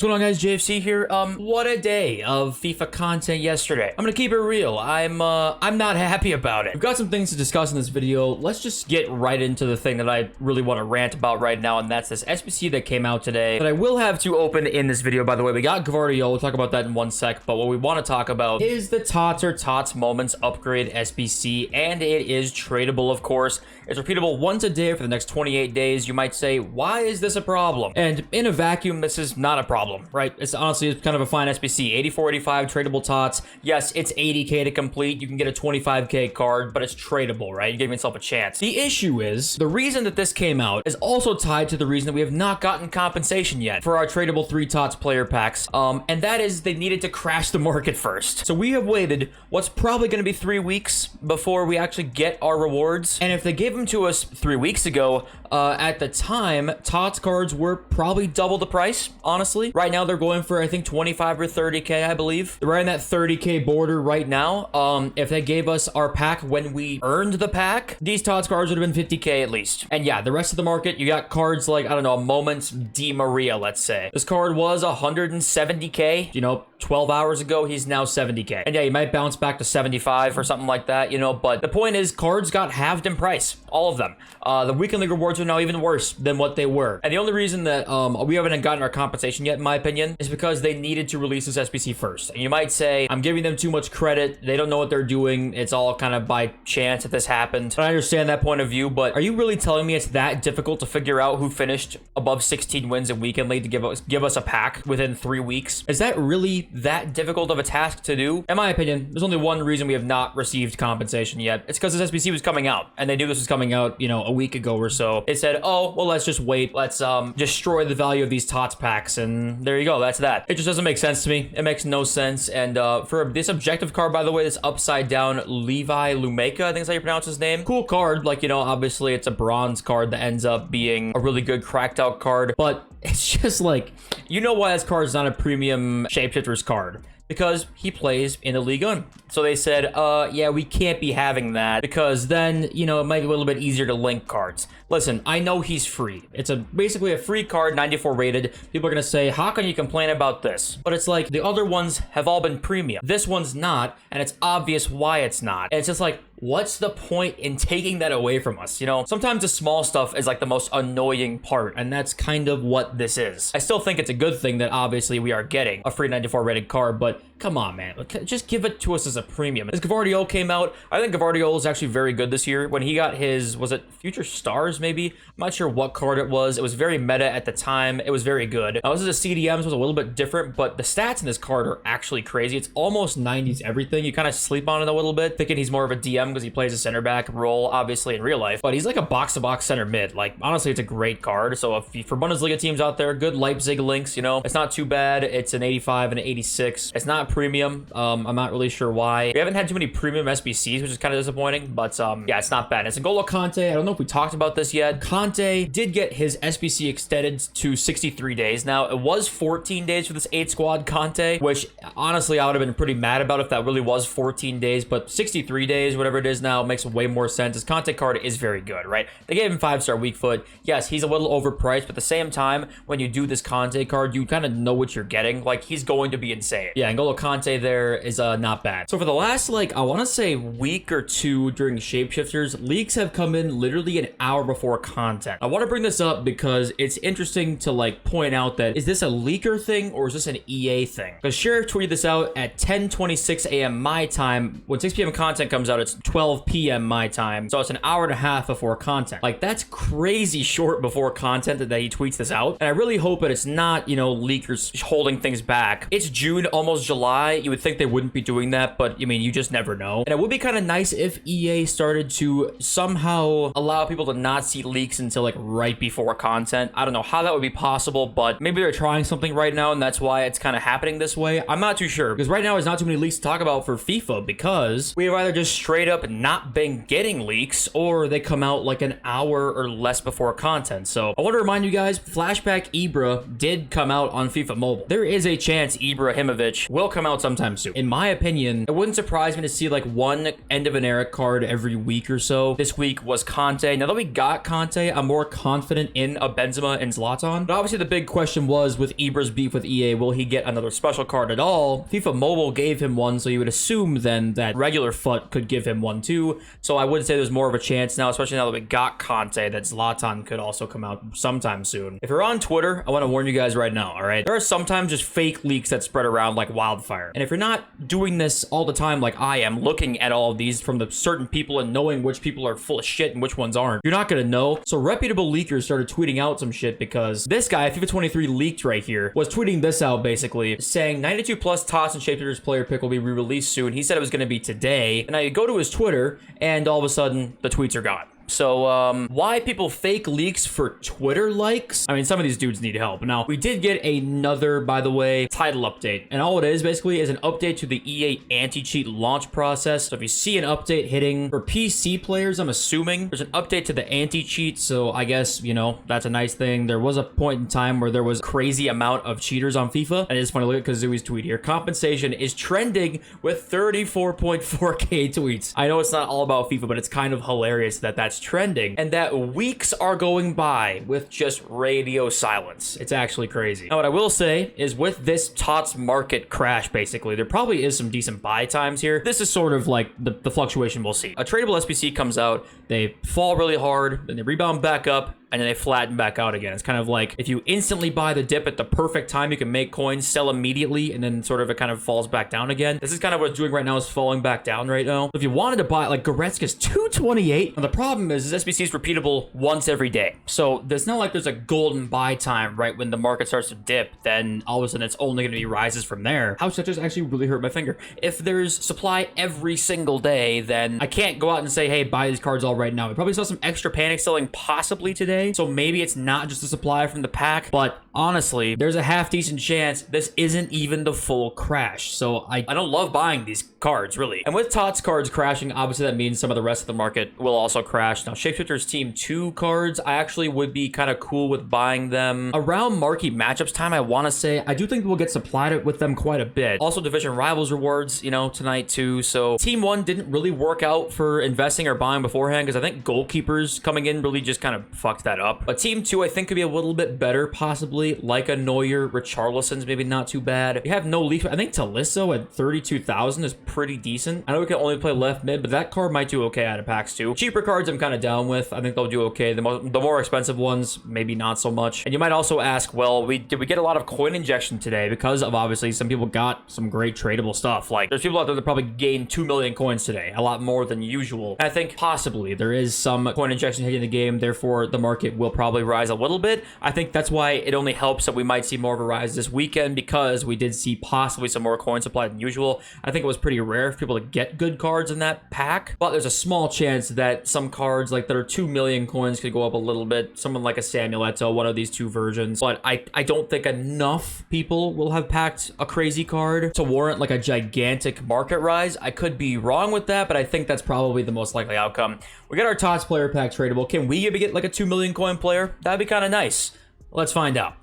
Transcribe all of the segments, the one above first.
What's going on, guys? JFC here. What a day of FIFA content yesterday. I'm gonna keep it real. I'm not happy about it. We've got some things to discuss in this video. Let's just get right into the thing that I really want to rant about right now, and that's this SBC that came out today that I will have to open in this video. By the way, we got Gavardio. We'll talk about that in one sec, but what we want to talk about is the TOTS or TOTS Moments Upgrade SBC, and it is tradable, of course. It's repeatable once a day for the next 28 days. You might say, why is this a problem? And in a vacuum, this is not a problem, right? It's honestly kind of a fine SBC. 8485 tradable TOTS. Yes, it's 80k to complete. You can get a 25k card, but it's tradable, right? You gave yourself a chance. The issue is, the reason that this came out is also tied to the reason that we have not gotten compensation yet for our tradable 3 TOTS player packs. And that is they needed to crash the market first. So we have waited what's probably going to be 3 weeks before we actually get our rewards. And if they gave them to us 3 weeks ago, at the time, TOTS cards were probably double the price, honestly. Right now, they're going for, I think, 25 or 30k, I believe. They're right in that 30k border right now. If they gave us our pack when we earned the pack, these TOTS cards would have been 50k at least. And yeah, the rest of the market, you got cards like, I don't know, Moments Di Maria, let's say. This card was 170k, you know, 12 hours ago. He's now 70k. And yeah, you might bounce back to 75 or something like that, you know, but the point is cards got halved in price. All of them. The weekend league rewards are now even worse than what they were. And the only reason that we haven't gotten our compensation yet, in my opinion, is because they needed to release this SBC first. And you might say, I'm giving them too much credit. They don't know what they're doing. It's all kind of by chance that this happened. And I understand that point of view, but are you really telling me it's that difficult to figure out who finished above 16 wins in weekend league to give us a pack within 3 weeks? Is that really that difficult of a task to do? In my opinion, there's only one reason we have not received compensation yet. It's because this SBC was coming out, and they knew this was coming out, you know, a week ago or so. They said, oh, well, let's just wait. Let's destroy the value of these TOTS packs, and there you go. That's that. It just doesn't make sense to me. It makes no sense. And for this objective card, by the way, this upside down Levi Lumeka, I think is how you pronounce his name. Cool card. Like, you know, obviously it's a bronze card that ends up being a really good cracked out card, but it's just like, you know why this card is not a premium shapeshifter's card? Because he plays in the League One. So they said, yeah, we can't be having that because then, you know, it might be a little bit easier to link cards. Listen, I know he's free. It's basically a free card, 94 rated. People are going to say, how can you complain about this? But it's like the other ones have all been premium. This one's not, and it's obvious why it's not. And it's just like, what's the point in taking that away from us? You know, sometimes the small stuff is like the most annoying part, and that's kind of what this is. I still think it's a good thing that obviously we are getting a free 94 rated card, but come on, man. Just give it to us as a premium. As Gavardio came out, I think Gavardio is actually very good this year. When he got his, was it Future Stars, maybe? I'm not sure what card it was. It was very meta at the time. It was very good. Now, this is a CDM, so it was a little bit different, but the stats in this card are actually crazy. It's almost 90s everything. You kind of sleep on it a little bit, thinking he's more of a DM because he plays a center back role, obviously, in real life. But he's like a box-to-box center mid. Like, honestly, it's a great card. So if for Bundesliga teams out there, good Leipzig links, you know, it's not too bad. It's an 85 and an 86. It's not premium. I'm not really sure why. We haven't had too many premium SBCs, which is kind of disappointing, but yeah, it's not bad. It's N'Golo Kante. I don't know if we talked about this yet. Kante did get his SBC extended to 63 days. Now, it was 14 days for this 8 squad Kante, which honestly, I would have been pretty mad about if that really was 14 days, but 63 days, whatever it is now, makes way more sense. His Kante card is very good, right? They gave him 5-star weak foot. Yes, he's a little overpriced, but at the same time, when you do this Kante card, you kind of know what you're getting. Like, he's going to be insane. Yeah, N'Golo Kante there is not bad. So for the last, like, I want to say week or two during shapeshifters, leaks have come in literally an hour before content. I want to bring this up because it's interesting to, like, point out that, is this a leaker thing or is this an EA thing? Because Sheriff tweeted this out at 10:26 a.m. my time. When 6 p.m. content comes out, it's 12 p.m. my time. So it's an hour and a half before content. Like, that's crazy short before content that he tweets this out. And I really hope that it's not, you know, leakers holding things back. It's June, almost July. You would think they wouldn't be doing that, but I mean, you just never know. And it would be kind of nice if EA started to somehow allow people to not see leaks until like right before content. I don't know how that would be possible, but maybe they're trying something right now and that's why it's kind of happening this way. I'm not too sure because right now there's not too many leaks to talk about for FIFA because we have either just straight up up not been getting leaks, or they come out like an hour or less before content. So I want to remind you guys, Flashback Ibra did come out on FIFA Mobile. There is a chance Ibrahimovic will come out sometime soon. In my opinion, it wouldn't surprise me to see like one end of an era card every week or so. This week was Conte. Now that we got Conte, I'm more confident in a Benzema and Zlatan. But obviously the big question was with Ibra's beef with EA, will he get another special card at all? FIFA Mobile gave him one, so you would assume then that regular FUT could give him one too. So I would say there's more of a chance now, especially now that we got Conte, that Zlatan could also come out sometime soon. If you're on Twitter, I want to warn you guys right now, all right? There are sometimes just fake leaks that spread around like wildfire. And if you're not doing this all the time like I am, looking at all of these from the certain people and knowing which people are full of shit and which ones aren't, you're not gonna know. So reputable leakers started tweeting out some shit because this guy, FIFA 23 leaked right here, was tweeting this out basically, saying 92 plus TOTS and Shapeshifter's player pick will be re-released soon. He said it was gonna be today. And I go to his Twitter and all of a sudden the tweets are gone. So, why people fake leaks for Twitter likes? I mean, some of these dudes need help. Now, we did get another, by the way, title update. And all it is, basically, is an update to the EA anti-cheat launch process. So if you see an update hitting for PC players, I'm assuming there's an update to the anti-cheat. So I guess, you know, that's a nice thing. There was a point in time where there was a crazy amount of cheaters on FIFA. And it's funny, look at Kazooie's tweet here. Compensation is trending with 34.4K tweets. I know it's not all about FIFA, but it's kind of hilarious that that's trending and that weeks are going by with just radio silence. It's actually crazy. Now, what I will say is with this TOTS market crash, basically, there probably is some decent buy times here. This is sort of like the fluctuation we'll see. A tradable SBC comes out, they fall really hard, then they rebound back up, and then they flatten back out again. It's kind of like if you instantly buy the dip at the perfect time, you can make coins, sell immediately, and then sort of it kind of falls back down again. This is kind of what it's doing right now, is falling back down right now. If you wanted to buy, like Goretzka's 228, and the problem is SBC is repeatable once every day. So there's not like there's a golden buy time right when the market starts to dip, then all of a sudden it's only going to be rises from there. Ouch, that just actually really hurt my finger. If there's supply every single day, then I can't go out and say, hey, buy these cards all right now. We probably saw some extra panic selling possibly today. So maybe it's not just a supply from the pack, but honestly, there's a half decent chance this isn't even the full crash. So I don't love buying these cards, really. And with TOTS cards crashing, obviously that means some of the rest of the market will also crash. Now, Shapeshifter's Team 2 cards, I actually would be kind of cool with buying them around marquee matchups time, I want to say. I do think we'll get supplied with them quite a bit. Also, Division Rivals rewards, you know, tonight too. So Team 1 didn't really work out for investing or buying beforehand because I think goalkeepers coming in really just kind of fucked that up. But Team 2, I think, could be a little bit better, possibly, like a Neuer. Richarlison's maybe not too bad. You have no leaf. I think Tolisso at 32,000 is pretty decent. I know we can only play left mid, but that card might do okay out of packs too. Cheaper cards I'm kind of down with. I think they'll do okay. The more expensive ones, maybe not so much. And you might also ask, well, did we get a lot of coin injection today? Because of obviously some people got some great tradable stuff. Like there's people out there that probably gained 2 million coins today, a lot more than usual. And I think possibly there is some coin injection hitting the game. Therefore, the market will probably rise a little bit. I think that's why it only helps that we might see more of a rise this weekend, because we did see possibly some more coin supply than usual. I think it was pretty rare for people to get good cards in that pack, but there's a small chance that some cards like that are 2 million coins could go up a little bit. Someone like a Samuel Eto'o, one of these two versions, but I don't think enough people will have packed a crazy card to warrant like a gigantic market rise. I could be wrong with that, but I think that's probably the most likely outcome. We got our TOTS player pack tradable. Can we get like a 2 million coin player? That'd be kind of nice. Let's find out.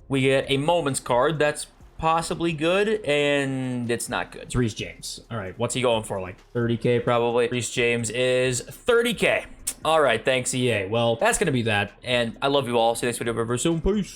We get a Moments card that's possibly good, and it's not good. It's Reece James. All right, what's he going for? Like 30K probably. Reece James is 30K. All right, thanks EA. Well, that's gonna be that, and I love you all. See you next video very soon. Peace.